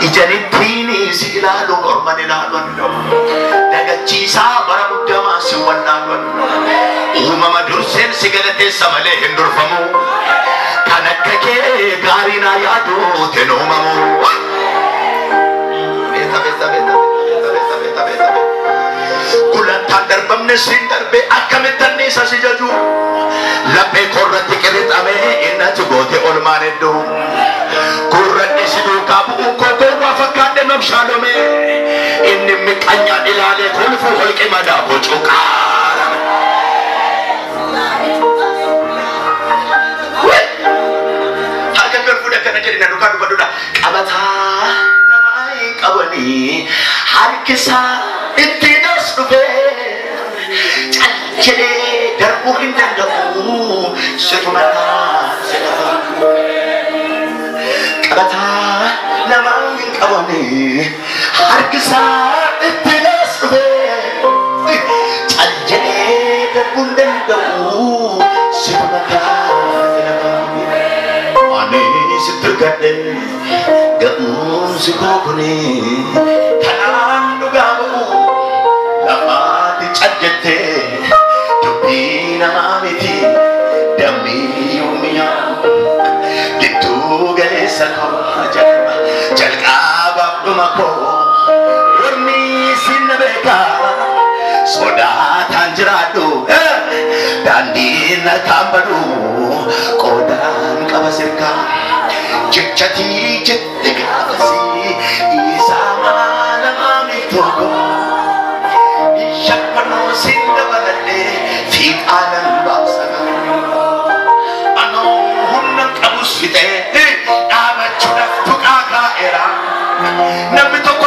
Ijanitini si ilalu korban ilalu Dagachisa bara muddama si wallaalun Uumama dursen si galate samale hindurfamu Kan akka kee gaarii naa yaadu tenoomamu Gulantaan darbamne siin darbe akkamittan isa si jaju Laphee korratti qirixame innati goote olmaan hedduu Kurranni si duukaa bu'uu kokorraa fakkaadde nabshaalome Inni miqanyaan ilaalee kolfuu holqi madaa bocuqaara Harka garfuudha kana jedhina dukaa dubadudha Qabataa namaa hin qabanii harkisaa ittiin as dhufee Caljedhee darbuu hin danda'u situ mataa sedhamu Qabataa namaa hin qabanii harkisaa ittiin as dhufee Caljedhee darbuu hin danda'u situ mataa sedhamu Ani situ gadde gamuun si kookuni kanaan dhugaa ba'u Lamaati caljettee dubbii namaa miti dammii uumiyaa Gittuu galeessa koo jalqabaaf dhuma koo Warni sinna beekaa sodaataan jiraadhu Daandiin harkaan badu qoodaan qaba sirkaa Jechatii jette gaafasii isaa namaa miitoko Shakkanoo siin dabaladhee fiixaanan baabsana Anoo humna qabus fixee dhaabachuudhaaf tuqaa kaa'eera Namni tokko